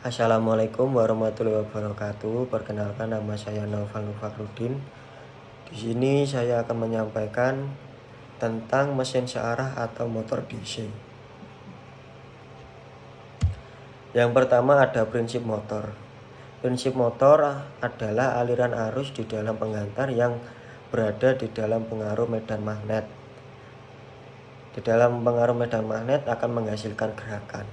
Assalamualaikum warahmatullahi wabarakatuh. Perkenalkan, nama saya Naufal Fakrudin. Di sini saya akan menyampaikan tentang mesin searah atau motor DC. Yang pertama ada prinsip motor. Prinsip motor adalah aliran arus di dalam pengantar yang berada di dalam pengaruh medan magnet. Di dalam pengaruh medan magnet akan menghasilkan gerakan.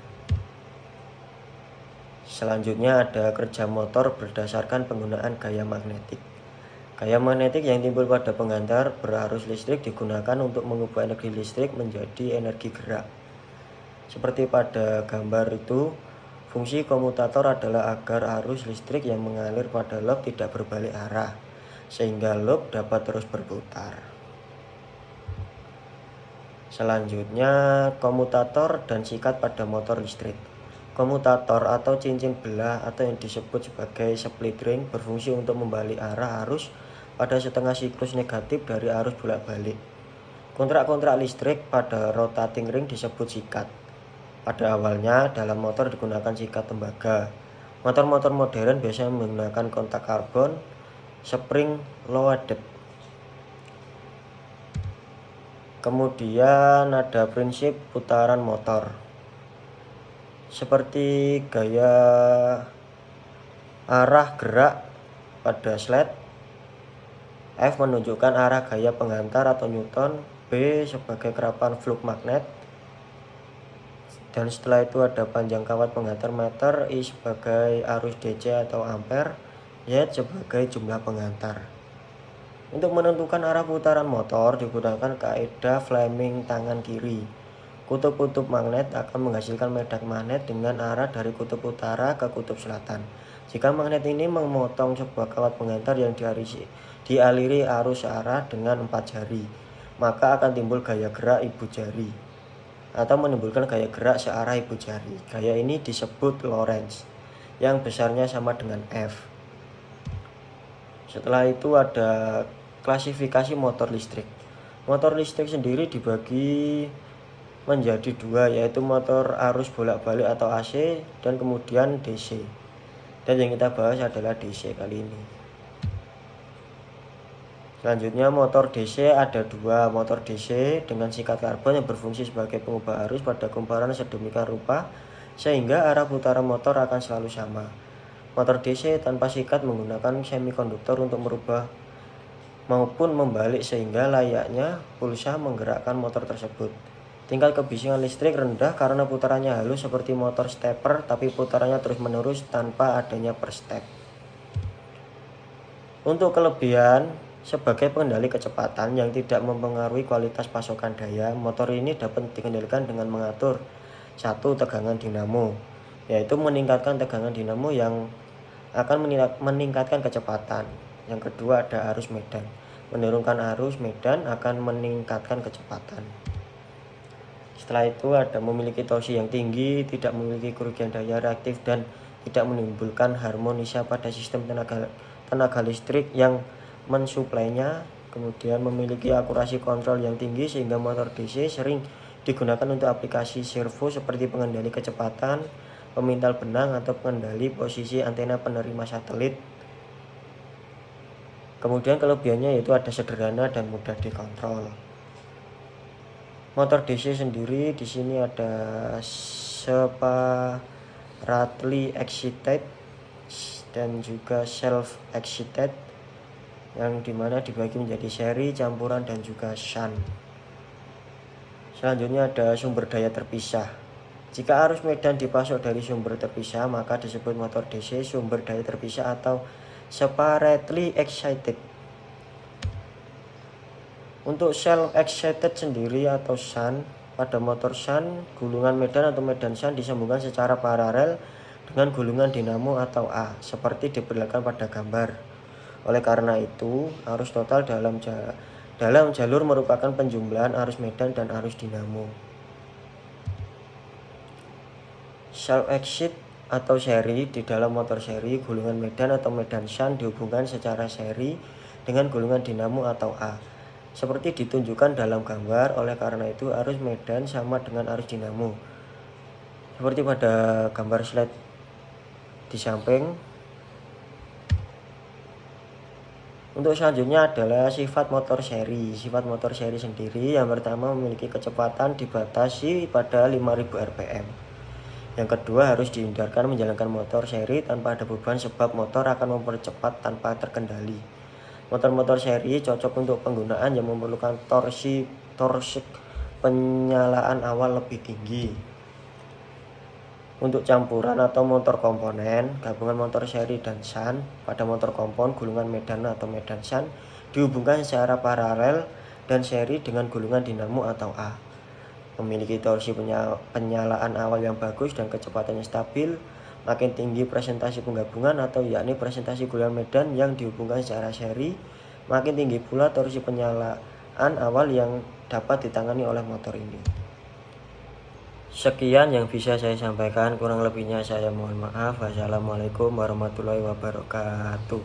Selanjutnya ada kerja motor berdasarkan penggunaan gaya magnetik. Gaya magnetik yang timbul pada pengantar berarus listrik digunakan untuk mengubah energi listrik menjadi energi gerak. Seperti pada gambar itu, fungsi komutator adalah agar arus listrik yang mengalir pada loop tidak berbalik arah, sehingga loop dapat terus berputar. Selanjutnya, komutator dan sikat pada motor listrik. Komutator atau cincin belah atau yang disebut sebagai split ring berfungsi untuk membalik arah arus pada setengah siklus negatif dari arus bolak-balik. Kontrak-kontrak listrik pada rotating ring disebut sikat. Pada awalnya dalam motor digunakan sikat tembaga. Motor-motor modern biasanya menggunakan kontak karbon spring loaded. Kemudian ada prinsip putaran motor. Seperti gaya arah gerak pada sled, F menunjukkan arah gaya pengantar atau Newton, B sebagai kerapan flux magnet, dan setelah itu ada panjang kawat pengantar meter, I sebagai arus DC atau ampere, Y sebagai jumlah pengantar. Untuk menentukan arah putaran motor digunakan kaidah Fleming tangan kiri. Kutub-kutub magnet akan menghasilkan medan magnet dengan arah dari kutub utara ke kutub selatan. Jika magnet ini memotong sebuah kawat pengantar yang dialiri arus searah dengan 4 jari, maka akan timbul gaya gerak ibu jari atau menimbulkan gaya gerak searah ibu jari. Gaya ini disebut Lorentz, yang besarnya sama dengan F. Setelah itu ada klasifikasi motor listrik. Motor listrik sendiri dibagi menjadi dua, yaitu motor arus bolak-balik atau AC dan kemudian DC. Dan yang kita bahas adalah DC kali ini. Selanjutnya motor DC ada dua, motor DC dengan sikat karbon yang berfungsi sebagai pengubah arus pada kumparan sedemikian rupa sehingga arah putaran motor akan selalu sama. Motor DC tanpa sikat menggunakan semikonduktor untuk merubah maupun membalik sehingga layaknya pulsa menggerakkan motor tersebut. Tingkat kebisingan listrik rendah karena putarannya halus seperti motor stepper, tapi putarannya terus-menerus tanpa adanya per step. Untuk kelebihan, sebagai pengendali kecepatan yang tidak mempengaruhi kualitas pasokan daya, motor ini dapat dikendalikan dengan mengatur satu tegangan dinamo, yaitu meningkatkan tegangan dinamo yang akan meningkatkan kecepatan. Yang kedua ada arus medan. Menurunkan arus medan akan meningkatkan kecepatan. Setelah itu ada memiliki torsi yang tinggi, tidak memiliki kerugian daya reaktif, dan tidak menimbulkan harmonisa pada sistem tenaga listrik yang mensuplainya. Kemudian memiliki akurasi kontrol yang tinggi sehingga motor DC sering digunakan untuk aplikasi servo seperti pengendali kecepatan, pemintal benang, atau pengendali posisi antena penerima satelit. Kemudian kelebihannya yaitu ada sederhana dan mudah dikontrol. Motor DC sendiri di sini ada separately excited dan juga self excited, yang dimana dibagi menjadi seri, campuran, dan juga shunt. Selanjutnya ada sumber daya terpisah. Jika arus medan dipasok dari sumber terpisah, maka disebut motor DC sumber daya terpisah atau separately excited. Untuk self-excited sendiri atau shunt, pada motor shunt, gulungan medan atau medan shunt disambungkan secara paralel dengan gulungan dinamo atau A, seperti diperlihatkan pada gambar. Oleh karena itu, arus total dalam jalur merupakan penjumlahan arus medan dan arus dinamo. Self-excited atau seri, di dalam motor seri, gulungan medan atau medan shunt dihubungkan secara seri dengan gulungan dinamo atau A, seperti ditunjukkan dalam gambar. Oleh karena itu arus medan sama dengan arus dinamo, seperti pada gambar slide di samping. Untuk selanjutnya adalah sifat motor seri. Sifat motor seri sendiri yang pertama memiliki kecepatan dibatasi pada 5000 rpm. Yang kedua, harus dihindarkan menjalankan motor seri tanpa ada beban sebab motor akan mempercepat tanpa terkendali. Motor-motor seri cocok untuk penggunaan yang memerlukan torsi penyalaan awal lebih tinggi. Untuk campuran atau motor komponen, gabungan motor seri dan shunt pada motor kompon gulungan medan atau medan shunt dihubungkan secara paralel dan seri dengan gulungan dinamo atau A. Memiliki torsi penyalaan awal yang bagus dan kecepatannya stabil. Makin tinggi presentasi penggabungan atau yakni presentasi gulungan medan yang dihubungkan secara seri, makin tinggi pula torsi penyalaan awal yang dapat ditangani oleh motor ini. Sekian yang bisa saya sampaikan, kurang lebihnya saya mohon maaf. Wassalamualaikum warahmatullahi wabarakatuh.